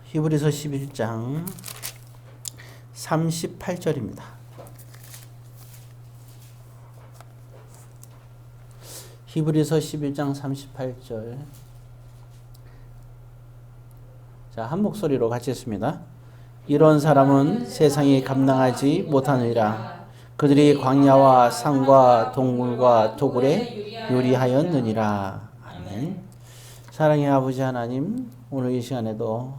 히브리서 11장 38절입니다. 히브리서 11장 38절. 자, 한 목소리로 같이 했습니다. 이런 사람은 세상이 감당하지 못하느니라. 그들이 광야와 산과 동물과 도굴에 요리하였느니라. 아멘. 사랑의 아버지 하나님, 오늘 이 시간에도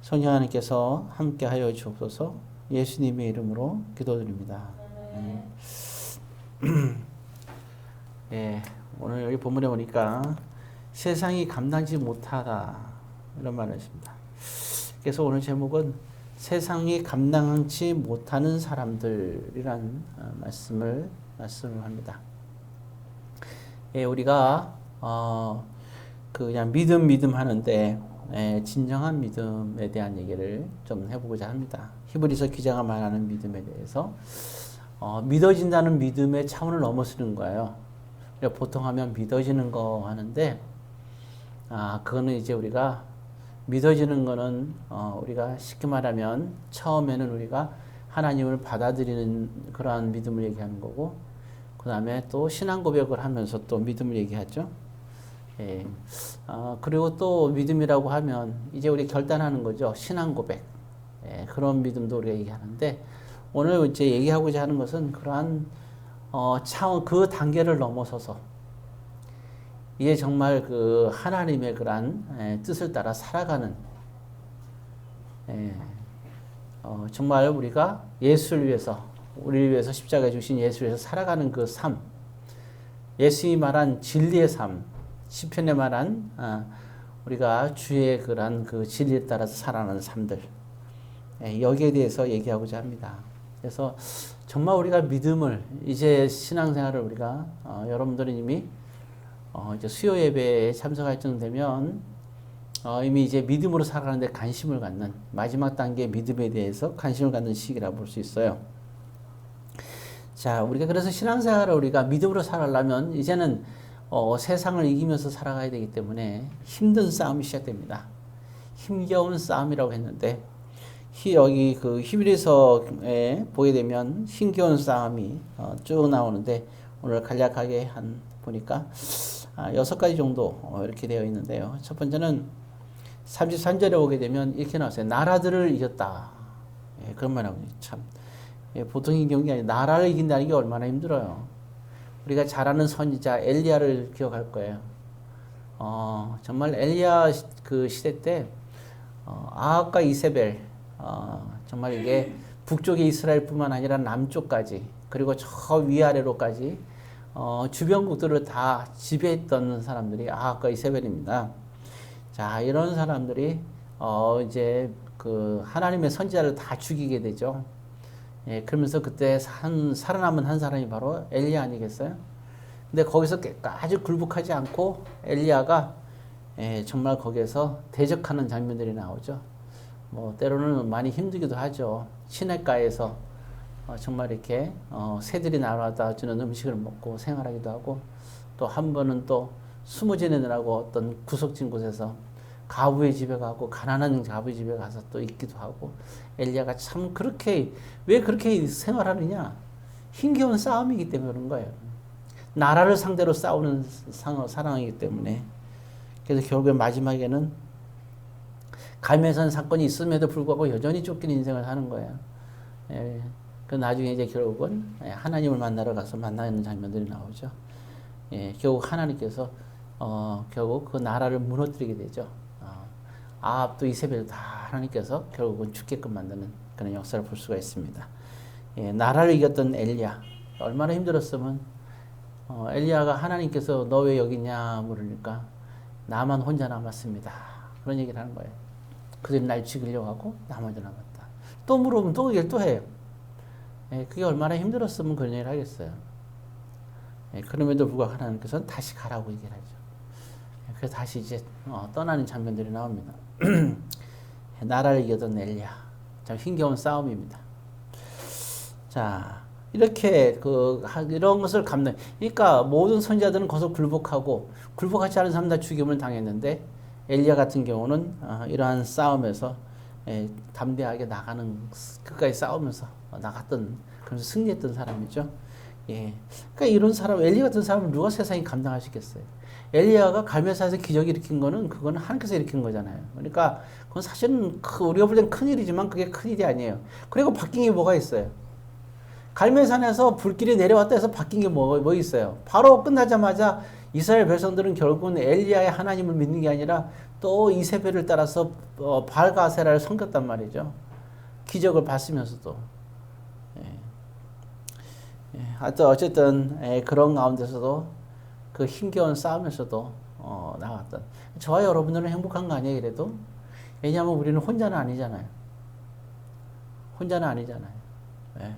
성령 하나님께서 함께하여 주옵소서. 예수님의 이름으로 기도드립니다. 예, 오늘 여기 본문에 보니까 세상이 감당하지 못하다 이런 말을 했습니다. 그래서 오늘 제목은 세상이 감당하지 못하는 사람들이란 말씀을 합니다. 예, 우리가 그냥 믿음 하는데 진정한 믿음에 대한 얘기를 좀 해보고자 합니다. 히브리서 기자가 말하는 믿음에 대해서 믿어진다는 믿음의 차원을 넘어서는 거예요. 보통 하면 믿어지는 거 하는데 그거는 이제 우리가 믿어지는 거는 우리가 쉽게 말하면 처음에는 우리가 하나님을 받아들이는 그러한 믿음을 얘기하는 거고, 그 다음에 또 신앙 고백을 하면서 또 믿음을 얘기하죠. 예. 그리고 또 믿음이라고 하면 이제 우리 결단하는 거죠. 신앙 고백. 예, 그런 믿음도 우리가 얘기하는데, 오늘 이제 얘기하고자 하는 것은 그러한 차원, 그 단계를 넘어서서 이게 정말 그 하나님의 그러한 뜻을 따라 살아가는, 정말 우리가 예수를 위해서, 우리를 위해서 십자가에 주신 예수를 위해서 살아가는 그 삶, 예수님이 말한 진리의 삶, 시편에 말한 우리가 주의 그러한 그 진리에 따라서 살아가는 삶들, 여기에 대해서 얘기하고자 합니다. 그래서 정말 우리가 믿음을, 이제 신앙생활을 우리가 여러분들은 이미 이제 수요 예배에 참석할 쯤 되면 이미 이제 믿음으로 살아가는데 관심을 갖는, 마지막 단계 믿음에 대해서 관심을 갖는 시기라고 볼 수 있어요. 자, 우리가 그래서 신앙생활을 우리가 믿음으로 살아가려면 이제는 세상을 이기면서 살아가야 되기 때문에 힘든 싸움이 시작됩니다. 힘겨운 싸움이라고 했는데, 여기 그 히브리서에 보게 되면 힘겨운 싸움이 쭉 나오는데, 오늘 간략하게 보니까 6가지 정도 이렇게 되어 있는데요. 첫 번째는 33절에 오게 되면 이렇게 나왔어요. 나라들을 이겼다. 예, 그런 말하고 참 보통 이긴 게 아니라 나라를 이긴다는 게 얼마나 힘들어요. 우리가 잘 아는 선지자 엘리야를 기억할 거예요. 정말 엘리야 그 시대 때 아합과 이세벨, 정말 이게 북쪽의 이스라엘뿐만 아니라 남쪽까지, 그리고 저 위아래로까지 주변국들을 다 지배했던 사람들이 아합과 이세벨입니다. 자, 이런 사람들이 이제 그 하나님의 선지자를 다 죽이게 되죠. 예, 그러면서 그때 살아남은 한 사람이 바로 엘리야 아니겠어요? 근데 거기서 끝까지 굴복하지 않고 엘리야가 정말 거기에서 대적하는 장면들이 나오죠. 뭐 때로는 많이 힘들기도 하죠. 시냇가에서 정말 이렇게 새들이 날아다 주는 음식을 먹고 생활하기도 하고, 또 한 번은 또 숨어 지내느라고 어떤 구석진 곳에서 가부의 집에 가고, 가난한 가부의 집에 가서 또 있기도 하고, 엘리야가 참 왜 그렇게 생활하느냐? 힘겨운 싸움이기 때문에 그런 거예요. 나라를 상대로 싸우는 사랑이기 때문에. 그래서 결국에 마지막에는 갈매산 사건이 있음에도 불구하고 여전히 쫓기는 인생을 사는 거예요. 그 나중에 이제 결국은 하나님을 만나러 가서 만나는 장면들이 나오죠. 결국 하나님께서 결국 그 나라를 무너뜨리게 되죠. 아합도 이세벨도 다 하나님께서 결국은 죽게끔 만드는 그런 역사를 볼 수가 있습니다. 나라를 이겼던 엘리야, 얼마나 힘들었으면 엘리야가 하나님께서 너 왜 여기 있냐 물으니까 나만 혼자 남았습니다. 그런 얘기를 하는 거예요. 그들이 날 죽이려고 하고 나 혼자 남았다. 또 물으면 또 얘기를 또 해요. 그게 얼마나 힘들었으면 그런 얘기를 하겠어요. 그럼에도 불구하고 하나님께서는 다시 가라고 얘기를 하죠. 그래서 다시 이제 떠나는 장면들이 나옵니다. 나라를 이겼던 엘리야, 참 힘겨운 싸움입니다. 자, 이렇게 이런 것을 그러니까 모든 선지자들은 거기서 굴복하지 않은 사람 다 죽임을 당했는데 엘리야 같은 경우는 이러한 싸움에서 담대하게 나가는, 끝까지 싸우면서 나갔던, 그래서 승리했던 사람이죠. 예. 그러니까 이런 사람, 엘리야 같은 사람을 누가 세상에 감당할 수 있겠어요? 엘리야가 갈멜산에서 기적 일으킨 거는 그거는 하나님께서 일으킨 거잖아요. 그러니까 그건 사실은 우리가 볼 땐 큰 일이지만 그게 큰 일이 아니에요. 그리고 바뀐 게 뭐가 있어요? 갈멜산에서 불길이 내려왔다 해서 바뀐 게 뭐 있어요? 바로 끝나자마자 이스라엘 백성들은 결국은 엘리야의 하나님을 믿는 게 아니라 또 이세벨을 따라서 바알가세라를 섬겼단 말이죠. 기적을 봤으면서도. 하여튼 어쨌든 그런 가운데서도 그 힘겨운 싸움에서도 나왔던. 저와 여러분들은 행복한 거 아니에요, 그래도? 왜냐하면 우리는 혼자는 아니잖아요. 혼자는 아니잖아요. 예.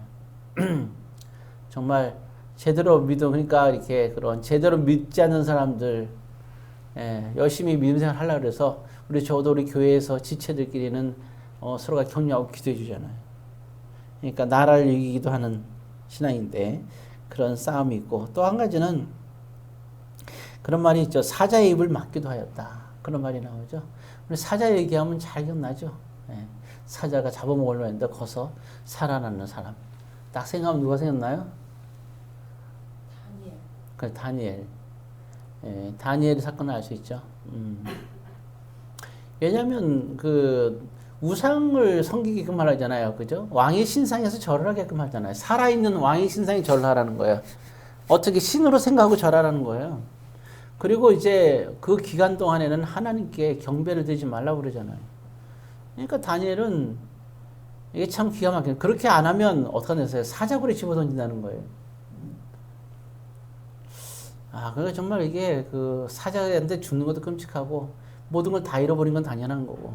정말 제대로 믿음, 그러니까 이렇게 그런 제대로 믿지 않는 사람들, 열심히 믿음 생활 하려고 그래서 저도 우리 교회에서 지체들끼리는 서로가 격려하고 기도해 주잖아요. 그러니까 나라를 이기기도 하는 신앙인데 그런 싸움이 있고, 또 한 가지는 그런 말이 있죠. 사자의 입을 막기도 하였다. 그런 말이 나오죠. 우리 사자 얘기하면 잘 기억나죠. 사자가 잡아먹으려고 했는데 거기서 살아남는 사람. 딱 생각하면 누가 생각나요? 다니엘. 그래, 다니엘. 다니엘 사건을 알 수 있죠. 왜냐하면 그 우상을 섬기게끔 하잖아요, 그죠? 왕의 신상에서 절을 하게끔 하잖아요. 살아있는 왕의 신상에 절을 하라는 거예요. 어떻게 신으로 생각하고 절하라는 거예요. 그리고 이제 그 기간 동안에는 하나님께 경배를 드리지 말라고 그러잖아요. 그러니까 다니엘은 이게 참 기가 막혀요. 그렇게 안 하면 어떡하겠어요? 사자굴에 집어던진다는 거예요. 그러니까 정말 이게 그 사자한테 죽는 것도 끔찍하고 모든 걸 다 잃어버린 건 당연한 거고,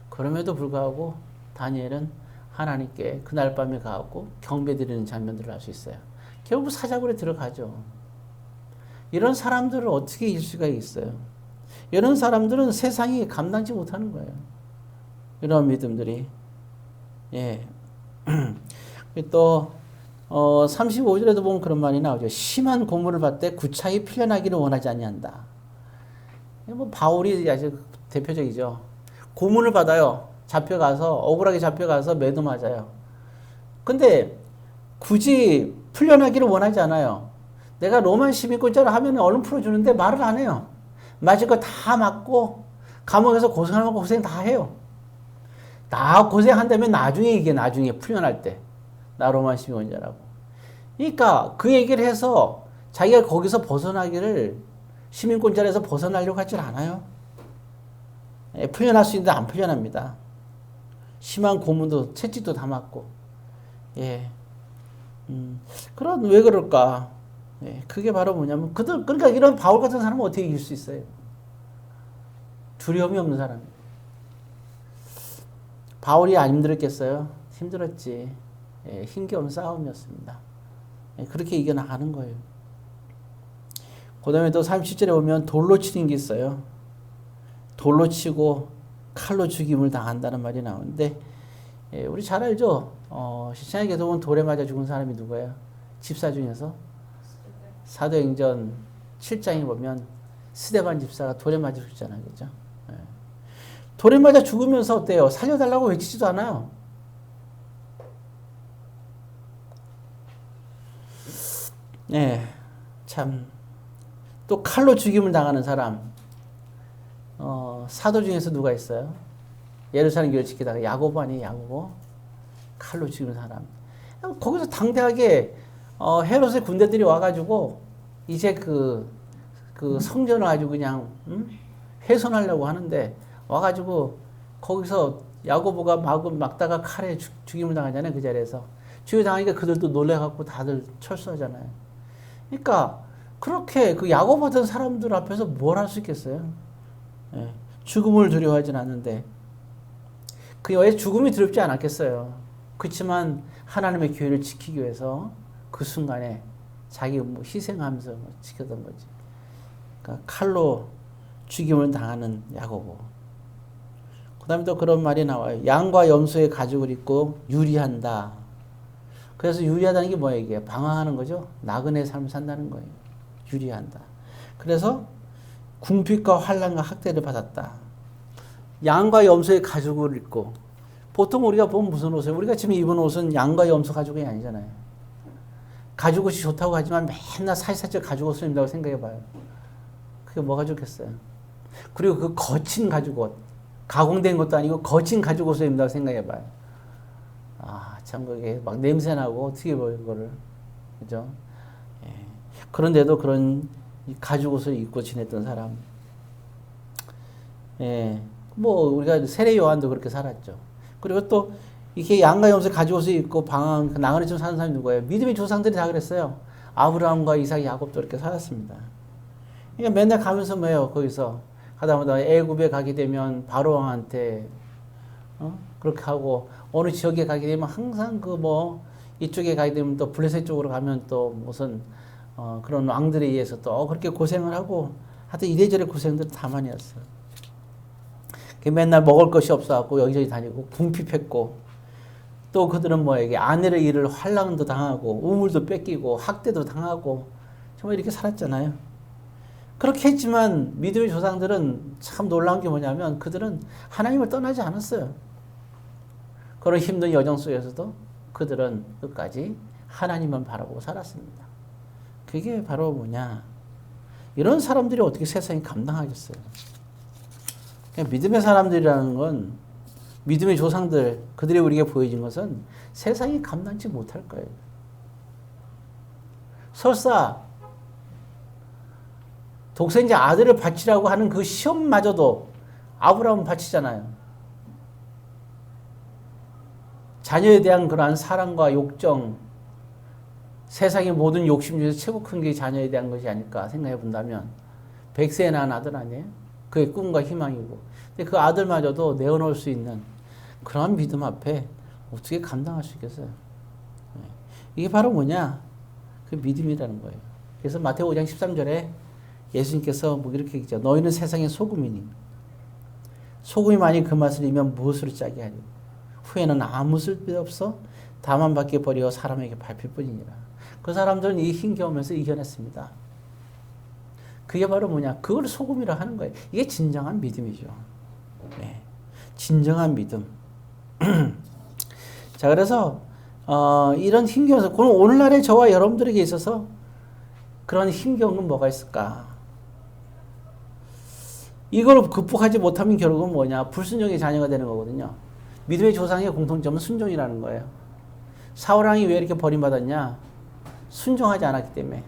그럼에도 불구하고 다니엘은 하나님께 그날 밤에 가고 경배드리는 장면들을 알 수 있어요. 결국 사자굴에 들어가죠. 이런 사람들을 어떻게 이길 수가 있어요? 이런 사람들은 세상이 감당치 못하는 거예요. 이런 믿음들이. 예. 또 35절에도 보면 그런 말이 나오죠. 심한 고문을 받되 구차히 풀려나기를 원하지 아니한다. 뭐 바울이 아주 대표적이죠. 고문을 받아요. 잡혀가서 억울하게 잡혀가서 매도 맞아요. 근데 굳이 풀려나기를 원하지 않아요. 내가 로마 시민권자를 하면 얼른 풀어주는데 말을 안 해요. 맞을 거 다 맞고 감옥에서 고생하면 고생 다 해요. 나 고생한다면 나중에 풀려날 때 나 로마 시민권자라고. 그러니까 그 얘기를 해서 자기가 거기서 벗어나기를, 시민권자에서 벗어나려고 하질 않아요. 풀려날 수 있는데 안 풀려납니다. 심한 고문도 채찍도 다 맞고. 예. 그런 왜 그럴까? 예. 그게 바로 뭐냐면 그러니까 이런 바울 같은 사람은 어떻게 이길 수 있어요? 두려움이 없는 사람. 바울이 안 힘들었겠어요? 힘들었지. 예, 힘겨운 싸움이었습니다. 예, 그렇게 이겨나가는 거예요. 그 다음에 또 37절에 보면 돌로 치는 게 있어요. 돌로 치고 칼로 죽임을 당한다는 말이 나오는데, 예, 우리 잘 알죠? 시청에게서 보면 돌에 맞아 죽은 사람이 누구예요? 집사 중에서? 사도행전 7장에 보면 스데반 집사가 돌에 맞아 죽잖아요. 그죠? 예. 돌에 맞아 죽으면서 어때요? 살려달라고 외치지도 않아요. 네, 참. 또 칼로 죽임을 당하는 사람, 사도 중에서 누가 있어요? 예루살렘 교회 지키다가 야고보 아니에요? 야고보? 칼로 죽이는 사람. 거기서 당대하게 헤롯의 군대들이 와가지고 이제 그 성전을 아주 그냥 훼손하려고 하는데 와가지고 거기서 야고보가 막다가 칼에 죽임을 당하잖아요. 그 자리에서. 죽임을 당하니까 그들도 놀래갖고 다들 철수하잖아요. 그러니까 그렇게 그 야고보 같은 사람들 앞에서 뭘 할 수 있겠어요? 예, 죽음을 두려워하진 않는데 그 왜 죽음이 두렵지 않았겠어요? 그렇지만 하나님의 교회를 지키기 위해서 그 순간에 자기 희생하면서 지켰던 거지. 그러니까 칼로 죽임을 당하는 야고보. 그 다음에 또 그런 말이 나와요. 양과 염소의 가죽을 입고 유리한다. 그래서 유리하다는 게 뭐예요? 이게 방황하는 거죠. 나그네 삶을 산다는 거예요. 유리한다. 그래서 궁핍과 환난과 학대를 받았다. 양과 염소의 가죽을 입고, 보통 우리가 보면 무슨 옷이에요? 우리가 지금 입은 옷은 양과 염소 가죽이 아니잖아요. 가죽 옷이 좋다고 하지만 맨날 사시사철 가죽 옷을 입는다고 생각해봐요. 그게 뭐가 좋겠어요? 그리고 그 거친 가죽 옷, 가공된 것도 아니고 거친 가죽 옷을 입는다고 생각해봐요. 아, 참 그게 막 냄새나고 어떻게 보여 그거를, 그죠? 예. 그런데도 그런 가죽 옷을 입고 지냈던 사람. 예. 뭐 우리가 세례 요한도 그렇게 살았죠. 그리고 또 이렇게 양과 염소 가죽 옷을 입고 방황 나그네처럼 사는 사람이 누구예요? 믿음의 조상들이 다 그랬어요. 아브라함과 이삭, 야곱도 이렇게 살았습니다. 그러니까 맨날 가면서 뭐예요? 거기서 가다마다 애굽에 가게 되면 바로 왕한테 그렇게 하고, 어느 지역에 가게 되면 항상 그 뭐 이쪽에 가게 되면 또 블레셋 쪽으로 가면 또 무슨 그런 왕들에 의해서 또 그렇게 고생을 하고, 하여튼 이래저래 고생들 다 많이 했어요. 맨날 먹을 것이 없어갖고 여기저기 다니고 궁핍했고, 또 그들은 뭐에게 아내를 잃을 환란도 당하고 우물도 뺏기고 학대도 당하고 정말 이렇게 살았잖아요. 그렇게 했지만 믿음의 조상들은 참 놀라운 게 뭐냐면 그들은 하나님을 떠나지 않았어요. 그런 힘든 여정 속에서도 그들은 끝까지 하나님만 바라보고 살았습니다. 그게 바로 뭐냐? 이런 사람들이 어떻게 세상에 감당하겠어요? 믿음의 사람들이라는 건, 믿음의 조상들, 그들이 우리에게 보여진 것은 세상이 감당치 못할 거예요. 설사 독생자 아들을 바치라고 하는 그 시험마저도 아브라함은 바치잖아요. 자녀에 대한 그러한 사랑과 욕정, 세상의 모든 욕심 중에서 최고 큰 게 자녀에 대한 것이 아닐까 생각해 본다면, 100세에 낳은 아들 아니에요? 그의 꿈과 희망이고, 근데 그 아들마저도 내어놓을 수 있는 그런 믿음 앞에 어떻게 감당할 수 있겠어요? 이게 바로 뭐냐? 그 믿음이라는 거예요. 그래서 마태오 5장 13절에 예수님께서 뭐 이렇게 얘기죠. 너희는 세상의 소금이니 소금이 만일 그 맛을 잃으면 무엇으로 짜게 하니? 후에는 아무 쓸데 없어 다만 밖에 버려 사람에게 밟힐 뿐이니라. 그 사람들은 이 힘겨우면서 이겨냈습니다. 그게 바로 뭐냐? 그걸 소금이라 하는 거예요. 이게 진정한 믿음이죠. 네. 진정한 믿음. 자, 그래서 이런 힘겨워서, 그럼 오늘날의 저와 여러분들에게 있어서 그런 힘겨운 건 뭐가 있을까? 이걸 극복하지 못하면 결국은 뭐냐? 불순종의 자녀가 되는 거거든요. 믿음의 조상의 공통점은 순종이라는 거예요. 사울왕이 왜 이렇게 버림받았냐? 순종하지 않았기 때문에.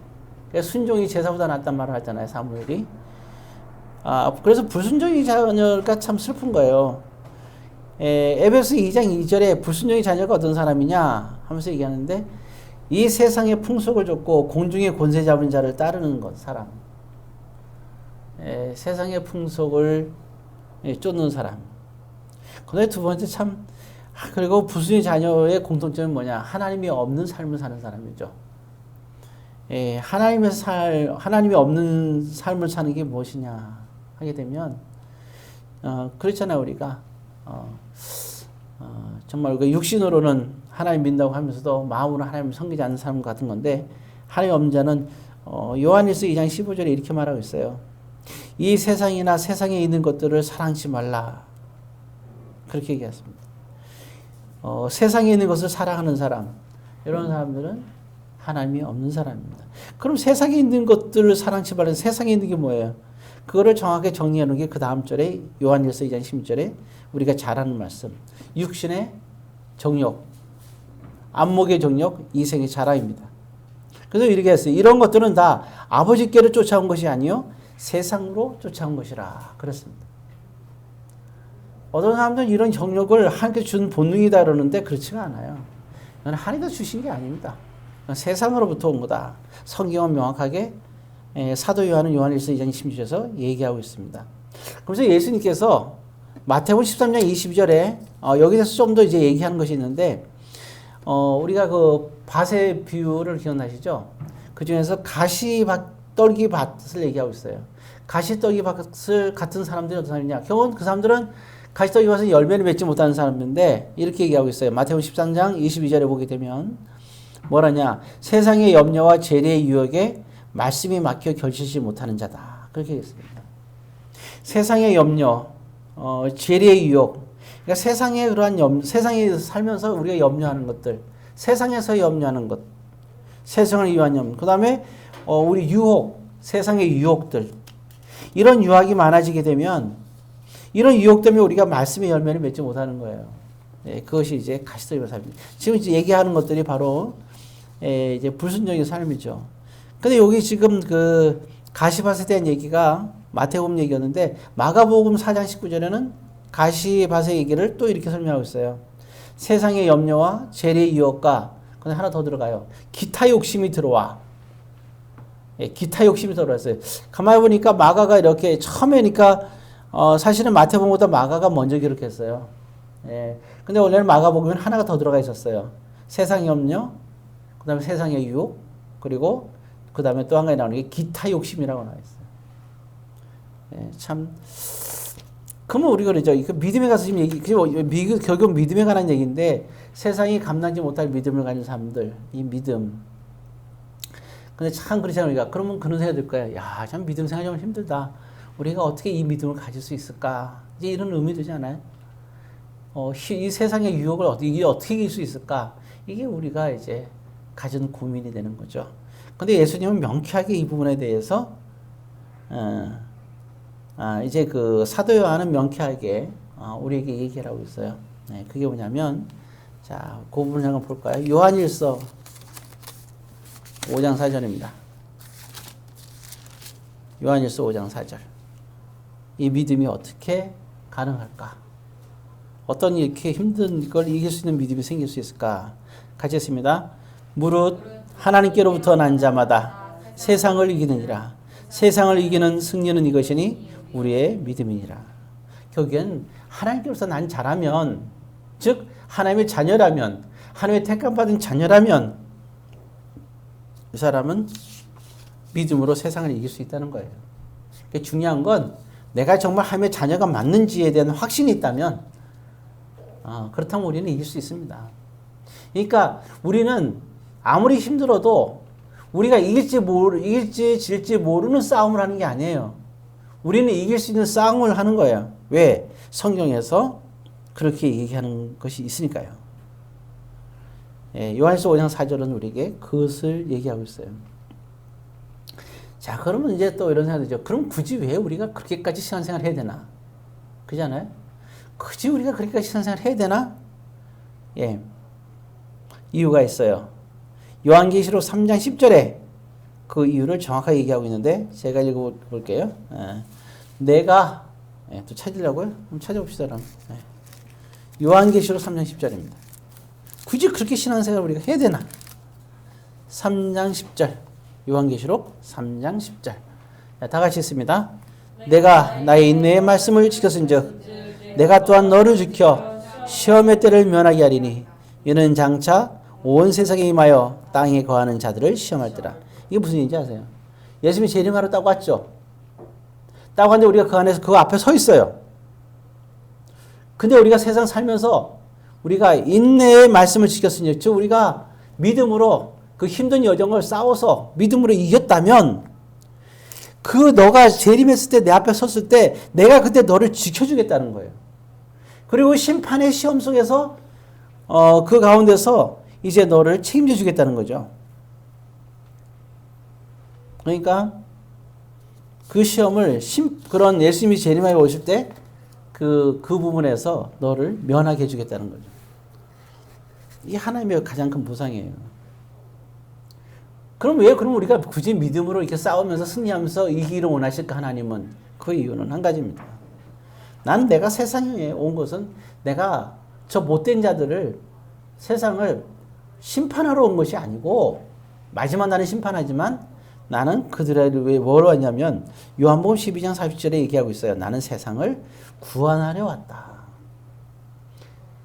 그래서 순종이 제사보다 낫단 말을 하잖아요, 사무엘이. 그래서 불순종의 자녀가 참 슬픈 거예요. 에베소 2장 2절에 불순종의 자녀가 어떤 사람이냐 하면서 얘기하는데, 이 세상의 풍속을 쫓고 공중의 권세 잡은 자를 따르는 것, 사람. 세상의 풍속을 쫓는 사람. 그다음에 두 번째 참, 그리고 불순종의 자녀의 공통점은 뭐냐? 하나님이 없는 삶을 사는 사람이죠. 하나님이 없는 삶을 사는 게 무엇이냐 하게 되면, 그렇잖아요, 우리가. 정말 그 육신으로는 하나님 믿는다고 하면서도 마음으로 하나님을 섬기지 않는 사람 같은 건데, 하나님 없는 자는 요한일서 2장 15절에 이렇게 말하고 있어요. 이 세상이나 세상에 있는 것들을 사랑하지 말라. 그렇게 얘기했습니다. 세상에 있는 것을 사랑하는 사람, 이런 사람들은 하나님이 없는 사람입니다. 그럼 세상에 있는 것들을 사랑하지 말라. 세상에 있는 게 뭐예요? 그거를 정확하게 정리해 놓은 게 그 다음 절에 요한일서 2장 16절에 우리가 잘 아는 말씀. 육신의 정욕, 안목의 정욕, 이생의 자랑입니다. 그래서 이렇게 했어요. 이런 것들은 다 아버지께를 쫓아온 것이 아니요 세상으로 쫓아온 것이라 그랬습니다. 어떤 사람들은 이런 정욕을 하나님께서 준 본능이다 그러는데 그렇지가 않아요. 이건 하나님께서 주신 게 아닙니다. 세상으로부터 온 거다. 성경은 명확하게 사도 요한은 요한일서 2장 16절에서 얘기하고 있습니다. 그래서 예수님께서 마태복음 13장 22절에 여기서 좀 더 이제 얘기하는 것이 있는데, 우리가 그 밭의 비유를 기억나시죠? 그 중에서 가시떨기 밭을 얘기하고 있어요. 가시떨기 밭을 같은 사람들이 어떤 사람이냐? 결국은 그 사람들은 가시떨기 밭은 열매를 맺지 못하는 사람인데 이렇게 얘기하고 있어요. 마태복음 13장 22절에 보게 되면 뭐라냐? 세상의 염려와 재래의 유혹에 말씀이 막혀 결실치 못하는 자다. 그렇게 했습니다. 세상의 염려, 죄의 유혹. 그러니까 세상에 그러한 세상에 살면서 우리가 염려하는 것들, 세상에서 염려하는 것, 세상을 위한 염려. 그 다음에 우리 유혹, 세상의 유혹들. 이런 유혹이 많아지게 되면 이런 유혹 때문에 우리가 말씀의 열매를 맺지 못하는 거예요. 예, 그것이 이제 가시적인 삶입니다. 지금 이제 얘기하는 것들이 바로 이제 불순종의 삶이죠. 근데 여기 지금 그 가시밭에 대한 얘기가 마태복음 얘기였는데 마가복음 4장 19절에는 가시밭의 얘기를 또 이렇게 설명하고 있어요. 세상의 염려와 재래의 유혹과 근데 하나 더 들어가요. 기타 욕심이 들어와. 예, 기타 욕심이 들어왔어요. 가만히 보니까 마가가 이렇게 처음에니까 사실은 마태복음보다 마가가 먼저 기록했어요. 예, 근데 원래는 마가복음에는 하나가 더 들어가 있었어요. 세상의 염려, 그 다음에 세상의 유혹, 그리고 그 다음에 또 한 가지 나오는 게 기타 욕심이라고 나와 있어요. 예, 참. 그러면 우리가 그러죠. 믿음에 가서 지금 결국 믿음에 관한 얘기인데 세상이 감당지 못할 믿음을 가진 사람들, 이 믿음. 근데 참 그렇잖아요. 우리가. 그러면 그런 생각이 들 거예요. 야, 참 믿음 생활이 좀 힘들다. 우리가 어떻게 이 믿음을 가질 수 있을까? 이제 이런 의미 들지 않아요? 이 세상의 유혹을 어떻게 이길 수 있을까? 이게 우리가 이제 가진 고민이 되는 거죠. 근데 예수님은 명쾌하게 이 부분에 대해서, 이제 그 사도 요한은 명쾌하게, 우리에게 얘기를 하고 있어요. 네, 그게 뭐냐면, 자, 그 부분을 한번 볼까요? 요한일서 5장 4절입니다. 요한일서 5장 4절. 이 믿음이 어떻게 가능할까? 어떤 이렇게 힘든 걸 이길 수 있는 믿음이 생길 수 있을까? 같이 했습니다. 무릇 하나님께로부터 난 자마다 세상을 이기느니라. 세상을 이기는 승리는 이것이니 우리의 믿음이니라. 결국엔 하나님께로서 난 자라면, 즉 하나님의 자녀라면, 하나님의 택함받은 자녀라면 이 사람은 믿음으로 세상을 이길 수 있다는 거예요. 중요한 건 내가 정말 하나님의 자녀가 맞는지에 대한 확신이 있다면 그렇다면 우리는 이길 수 있습니다. 그러니까 우리는 아무리 힘들어도 우리가 이길지 질지 모르는 싸움을 하는 게 아니에요. 우리는 이길 수 있는 싸움을 하는 거예요. 왜? 성경에서 그렇게 얘기하는 것이 있으니까요. 예, 요한일서 5장 4절은 우리에게 그것을 얘기하고 있어요. 자, 그러면 이제 또 이런 생각이 들죠. 그럼 굳이 왜 우리가 그렇게까지 신앙생활 해야 되나? 그잖아요? 굳이 우리가 그렇게까지 신앙생활 해야 되나? 예. 이유가 있어요. 요한계시록 3장 10절에 그 이유를 정확하게 얘기하고 있는데 제가 읽어볼게요. 내가 또 찾으려고요? 한번 찾아봅시다. 그럼. 요한계시록 3장 10절입니다. 굳이 그렇게 신앙생활을 우리가 해야 되나? 3장 10절. 요한계시록 3장 10절. 다 같이 읽습니다. 내가 나의 인내의 말씀을 지켰은즉 내가 또한 너를 지켜 시험의 때를 면하게 하리니 이는 장차 온 세상에 임하여 땅에 거하는 자들을 시험할지라. 이게 무슨 얘기인지 아세요? 예수님이 재림하러 따고 왔죠. 따고 왔는데 우리가 그 안에서 그 앞에 서 있어요. 근데 우리가 세상 살면서 우리가 인내의 말씀을 지켰으니, 즉 우리가 믿음으로 그 힘든 여정을 싸워서 믿음으로 이겼다면 그 너가 재림했을 때 내 앞에 섰을 때 내가 그때 너를 지켜주겠다는 거예요. 그리고 심판의 시험 속에서 그 가운데서 이제 너를 책임져 주겠다는 거죠. 그러니까 그 시험을 그런 예수님이 재림하에 오실 때 그 부분에서 너를 면하게 해주겠다는 거죠. 이게 하나님의 가장 큰 보상이에요. 그럼 우리가 굳이 믿음으로 이렇게 싸우면서 승리하면서 이기기를 원하실까, 하나님은? 그 이유는 한 가지입니다. 난 내가 세상에 온 것은 내가 저 못된 자들을 세상을 심판하러 온 것이 아니고, 마지막 날은 심판하지만 나는 그들을 왜 뭐로 왔냐면 요한복음 12장 40절에 얘기하고 있어요. 나는 세상을 구원하려 왔다.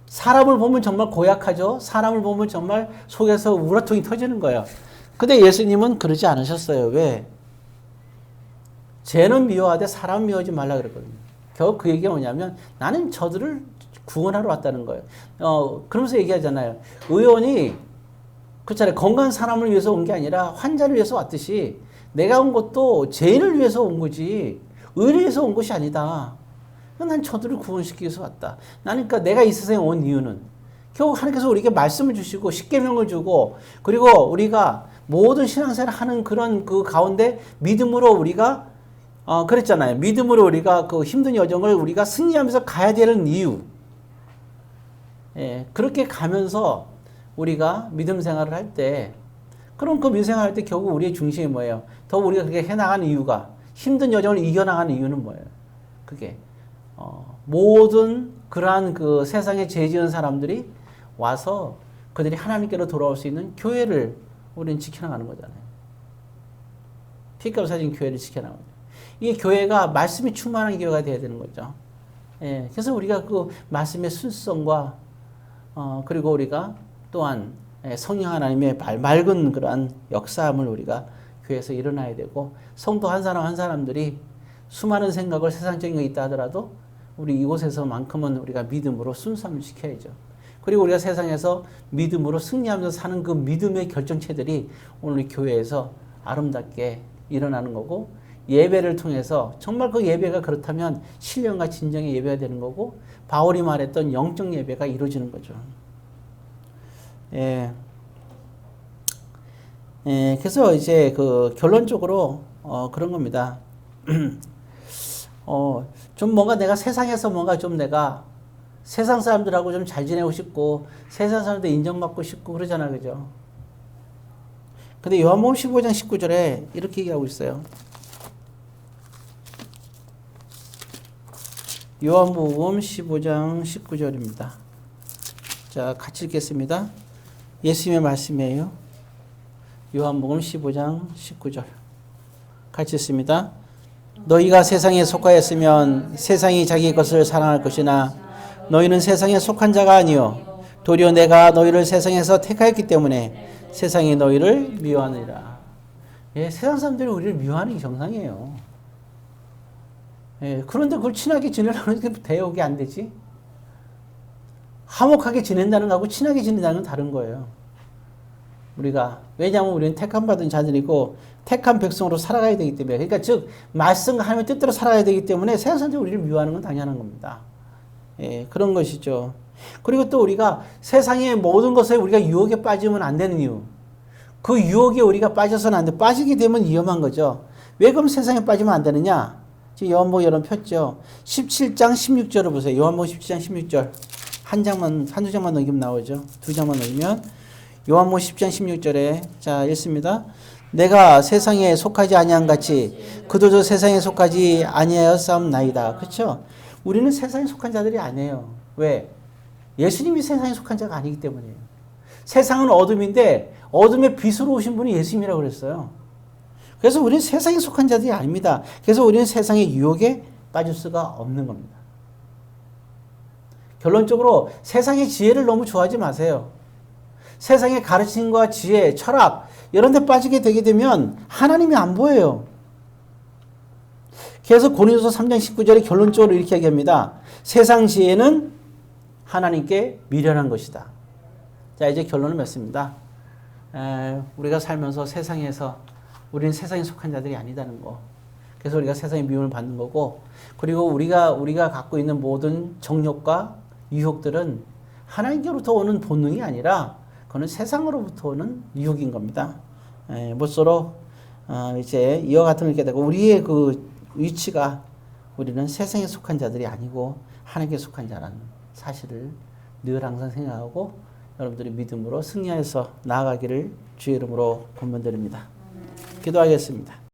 사람을 보면 정말 고약하죠. 사람을 보면 정말 속에서 우라통이 터지는 거예요. 근데 예수님은 그러지 않으셨어요. 왜? 죄는 미워하되 사람 미워하지 말라 그랬거든요. 결국 그 얘기가 뭐냐면 나는 저들을 구원하러 왔다는 거예요. 그러면서 얘기하잖아요. 의원이 그렇잖아요. 건강한 사람을 위해서 온 게 아니라 환자를 위해서 왔듯이 내가 온 것도 죄인을 위해서 온 거지 의를 위해서 온 것이 아니다. 난 저들을 구원시키기 위해서 왔다. 나는 그러니까 내가 이 세상에 온 이유는 결국 하나님께서 우리에게 말씀을 주시고 십계명을 주고 그리고 우리가 모든 신앙생활을 하는 그런 그 가운데 믿음으로 우리가 그랬잖아요. 믿음으로 우리가 그 힘든 여정을 우리가 승리하면서 가야 되는 이유. 예, 그렇게 가면서 우리가 믿음 생활을 할 때 그럼 그 믿음 생활을 할 때 결국 우리의 중심이 뭐예요? 더 우리가 그렇게 해나가는 이유가 힘든 여정을 이겨나가는 이유는 뭐예요? 그게 모든 그러한 그 세상에 죄 지은 사람들이 와서 그들이 하나님께로 돌아올 수 있는 교회를 우리는 지켜나가는 거잖아요. 피값 사진 교회를 지켜나가는 거죠. 이게 교회가 말씀이 충만한 교회가 되어야 되는 거죠. 예, 그래서 우리가 그 말씀의 순수성과 그리고 우리가 또한 성령 하나님의 맑은 그러한 역사함을 우리가 교회에서 일어나야 되고 성도 한 사람 한 사람들이 수많은 생각을 세상적인 게 있다 하더라도 우리 이곳에서만큼은 우리가 믿음으로 순수함을 지켜야죠. 그리고 우리가 세상에서 믿음으로 승리하면서 사는 그 믿음의 결정체들이 오늘 우리 교회에서 아름답게 일어나는 거고 예배를 통해서 정말 그 예배가 그렇다면 신령과 진정의 예배가 되는 거고 바울이 말했던 영적 예배가 이루어지는 거죠. 예. 예, 그래서 이제 그 결론적으로 그런 겁니다. 좀 뭔가 내가 세상에서 뭔가 좀 내가 세상 사람들하고 좀 잘 지내고 싶고 세상 사람들 인정받고 싶고 그러잖아, 그죠? 근데 요한복음 15장 19절에 이렇게 얘기하고 있어요. 요한복음 15장 19절입니다. 자, 같이 읽겠습니다. 예수님의 말씀이에요. 요한복음 15장 19절. 같이 읽습니다. 너희가 세상에 속하였으면 세상이 자기 것을 사랑할 것이나 너희는 세상에 속한 자가 아니요 도리어 내가 너희를 세상에서 택하였기 때문에 세상이 너희를 미워하느니라. 예, 세상 사람들이 우리를 미워하는 게 정상이에요. 예, 그런데 그걸 친하게 지내려고 하는 게 대역이 안 되지? 화목하게 지낸다는 거하고 친하게 지낸다는 건 다른 거예요. 우리가 왜냐하면 우리는 택함 받은 자들이고 택한 백성으로 살아가야 되기 때문에 그러니까 즉 말씀과 하나님의 뜻대로 살아가야 되기 때문에 세상 사람들이 우리를 미워하는 건 당연한 겁니다. 예, 그런 것이죠. 그리고 또 우리가 세상의 모든 것에 우리가 유혹에 빠지면 안 되는 이유. 그 유혹에 우리가 빠져서는 안 돼. 빠지게 되면 위험한 거죠. 왜 그럼 세상에 빠지면 안 되느냐? 지금 요한복음 여러분 폈죠. 17장 16절을 보세요. 요한복음 17장 16절. 한두 장만 넘기면 나오죠. 두 장만 넘기면 요한복음 10장 16절에 자 읽습니다. 내가 세상에 속하지 아니한 같이 그들도 세상에 속하지 아니하였사옵나이다. 그렇죠? 우리는 세상에 속한 자들이 아니에요. 왜? 예수님이 세상에 속한 자가 아니기 때문이에요. 세상은 어둠인데 어둠의 빛으로 오신 분이 예수님이라고 그랬어요. 그래서 우리는 세상에 속한 자들이 아닙니다. 그래서 우리는 세상의 유혹에 빠질 수가 없는 겁니다. 결론적으로 세상의 지혜를 너무 좋아하지 마세요. 세상의 가르침과 지혜, 철학 이런 데 빠지게 되게 되면 하나님이 안 보여요. 그래서 고린도서 3장 19절에 결론적으로 이렇게 얘기합니다. 세상 지혜는 하나님께 미련한 것이다. 자, 이제 결론을 맺습니다. 우리가 살면서 세상에서 우리는 세상에 속한 자들이 아니다는 거. 그래서 우리가 세상의 미움을 받는 거고 그리고 우리가 갖고 있는 모든 정욕과 유혹들은 하나님께로부터 오는 본능이 아니라 그거는 세상으로부터 오는 유혹인 겁니다. 모쪼록 이제 이와 같은 걸 읽게 되고 우리의 그 위치가 우리는 세상에 속한 자들이 아니고 하나님께 속한 자라는 사실을 늘 항상 생각하고 여러분들이 믿음으로 승리해서 나아가기를 주의 이름으로 권면드립니다. 기도하겠습니다.